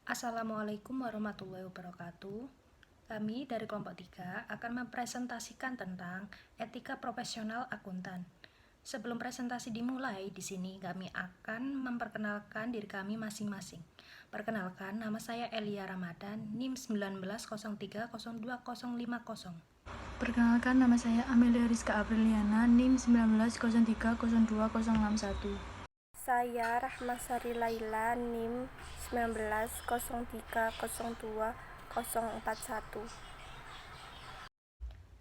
Assalamualaikum warahmatullahi wabarakatuh. Kami dari kelompok 3 akan mempresentasikan tentang etika profesional akuntan. Sebelum presentasi dimulai, di sini kami akan memperkenalkan diri kami masing-masing. Perkenalkan, nama saya Elia Ramadan, NIM 19030250. Perkenalkan, nama saya Amelia Rizka Apriliana, NIM 1903026061. Saya Rahmasari Laila, NIM 1903020041.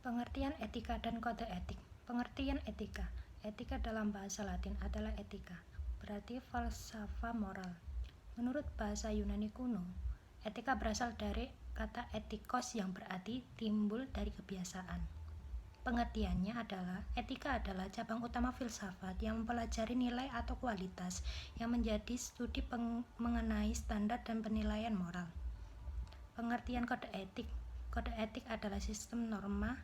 Pengertian etika dan kode etik. Pengertian etika. Etika dalam bahasa Latin adalah etika, berarti falsafah moral. Menurut bahasa Yunani kuno, etika berasal dari kata etikos yang berarti timbul dari kebiasaan. Pengertiannya adalah, etika adalah cabang utama filsafat yang mempelajari nilai atau kualitas yang menjadi studi mengenai standar dan penilaian moral. Pengertian kode etik. Kode etik adalah sistem norma,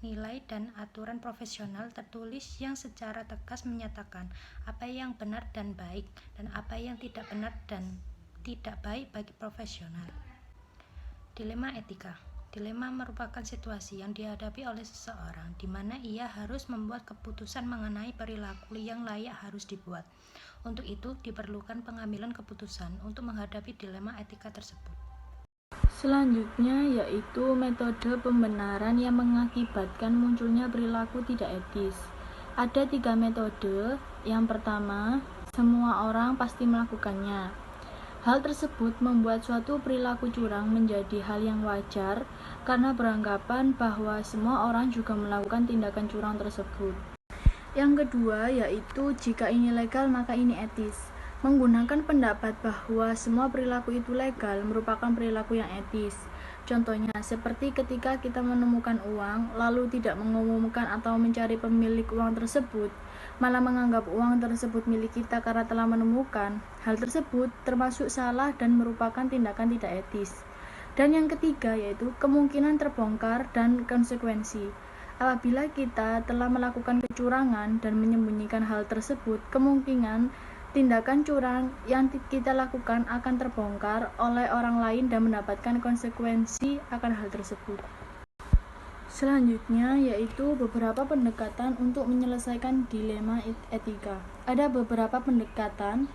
nilai, dan aturan profesional tertulis yang secara tegas menyatakan apa yang benar dan baik dan apa yang tidak benar dan tidak baik bagi profesional. Dilema etika. Dilema merupakan situasi yang dihadapi oleh seseorang di mana ia harus membuat keputusan mengenai perilaku yang layak harus dibuat. Untuk itu diperlukan pengambilan keputusan untuk menghadapi dilema etika tersebut. Selanjutnya yaitu metode pembenaran yang mengakibatkan munculnya perilaku tidak etis. Ada 3 metode. Yang pertama, semua orang pasti melakukannya. Hal tersebut membuat suatu perilaku curang menjadi hal yang wajar karena beranggapan bahwa semua orang juga melakukan tindakan curang tersebut. Yang kedua yaitu jika ini legal maka ini etis. Menggunakan pendapat bahwa semua perilaku itu legal merupakan perilaku yang etis. Contohnya seperti ketika kita menemukan uang lalu tidak mengumumkan atau mencari pemilik uang tersebut, malah menganggap uang tersebut milik kita karena telah menemukan. Hal tersebut termasuk salah dan merupakan tindakan tidak etis. Dan yang ketiga yaitu kemungkinan terbongkar dan konsekuensi. Apabila kita telah melakukan kecurangan dan menyembunyikan hal tersebut, kemungkinan tindakan curang yang kita lakukan akan terbongkar oleh orang lain dan mendapatkan konsekuensi akan hal tersebut. Selanjutnya yaitu beberapa pendekatan untuk menyelesaikan dilema etika. Ada beberapa pendekatan.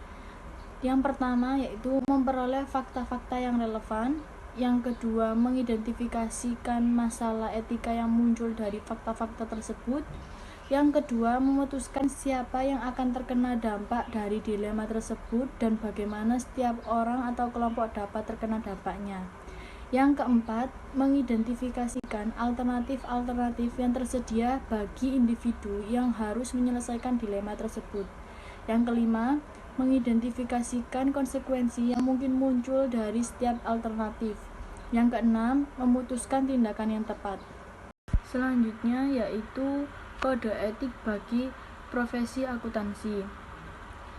Yang pertama yaitu memperoleh fakta-fakta yang relevan. Yang kedua, mengidentifikasikan masalah etika yang muncul dari fakta-fakta tersebut. Yang kedua, memutuskan siapa yang akan terkena dampak dari dilema tersebut dan bagaimana setiap orang atau kelompok dapat terkena dampaknya. Yang keempat, mengidentifikasikan alternatif-alternatif yang tersedia bagi individu yang harus menyelesaikan dilema tersebut. Yang kelima, mengidentifikasikan konsekuensi yang mungkin muncul dari setiap alternatif. Yang keenam, memutuskan tindakan yang tepat. Selanjutnya yaitu kode etik bagi profesi akuntansi.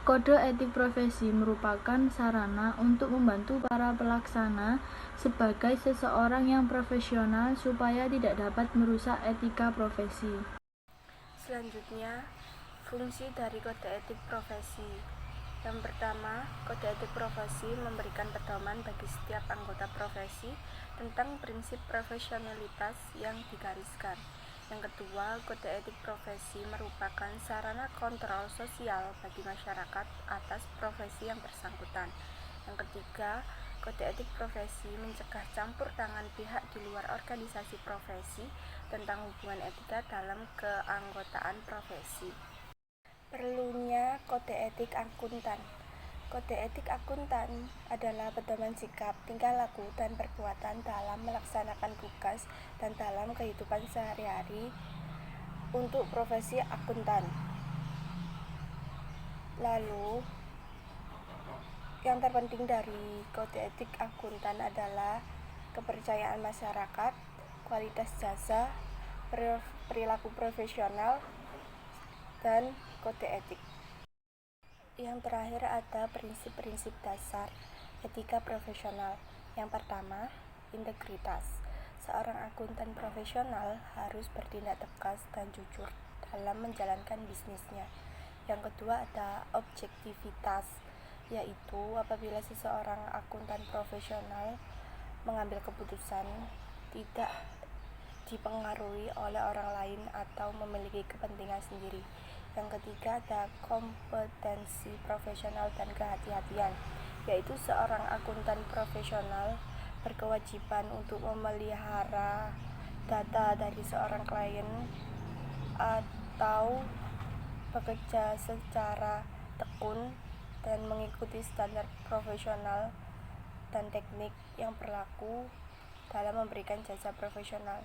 Kode etik profesi merupakan sarana untuk membantu para pelaksana sebagai seseorang yang profesional supaya tidak dapat merusak etika profesi. Selanjutnya, fungsi dari kode etik profesi. Yang pertama, kode etik profesi memberikan pedoman bagi setiap anggota profesi tentang prinsip profesionalitas yang digariskan. Yang kedua, kode etik profesi merupakan sarana kontrol sosial bagi masyarakat atas profesi yang bersangkutan. Yang ketiga, kode etik profesi mencegah campur tangan pihak di luar organisasi profesi tentang hubungan etika dalam keanggotaan profesi. Perlunya kode etik akuntan. Kode etik akuntan adalah pedoman sikap, tingkah laku, dan perbuatan dalam melaksanakan tugas dan dalam kehidupan sehari-hari untuk profesi akuntan. Lalu, yang terpenting dari kode etik akuntan adalah kepercayaan masyarakat, kualitas jasa, perilaku profesional, dan kode etik. Yang terakhir ada prinsip-prinsip dasar etika profesional. Yang pertama, integritas. Seorang akuntan profesional harus bertindak tegas dan jujur dalam menjalankan bisnisnya. Yang kedua ada objektivitas. yaitu apabila seseorang akuntan profesional mengambil keputusan tidak dipengaruhi oleh orang lain atau memiliki kepentingan sendiri. Yang ketiga ada kompetensi profesional dan kehati-hatian, yaitu seorang akuntan profesional berkewajiban untuk memelihara data dari seorang klien atau bekerja secara tekun dan mengikuti standar profesional dan teknik yang berlaku dalam memberikan jasa profesional.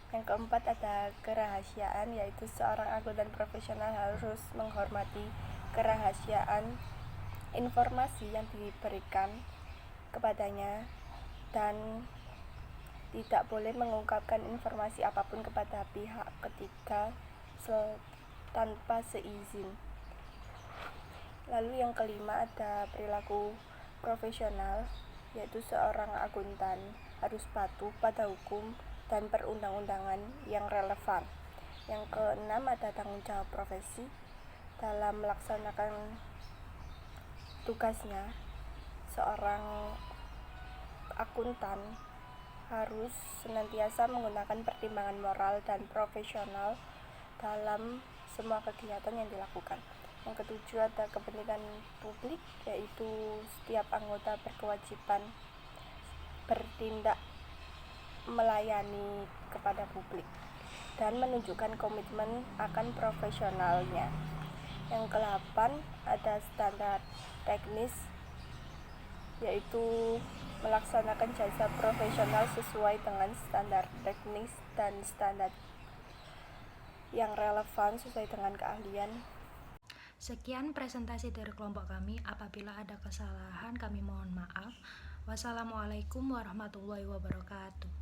Yang keempat ada kerahasiaan, yaitu seorang akuntan profesional harus menghormati kerahasiaan informasi yang diberikan kepadanya dan tidak boleh mengungkapkan informasi apapun kepada pihak ketiga tanpa seizin. Lalu yang kelima ada perilaku profesional, yaitu seorang akuntan harus patuh pada hukum dan perundang-undangan yang relevan. Yang keenam ada tanggung jawab profesi. Dalam melaksanakan tugasnya, seorang akuntan harus senantiasa menggunakan pertimbangan moral dan profesional dalam semua kegiatan yang dilakukan. Yang ketujuh ada kepentingan publik, yaitu setiap anggota berkewajiban bertindak melayani kepada publik dan menunjukkan komitmen akan profesionalnya. Yang ke-8 ada standar teknis, yaitu melaksanakan jasa profesional sesuai dengan standar teknis dan standar yang relevan sesuai dengan keahlian. Sekian presentasi dari kelompok kami. Apabila ada kesalahan, kami mohon maaf. Wassalamualaikum warahmatullahi wabarakatuh.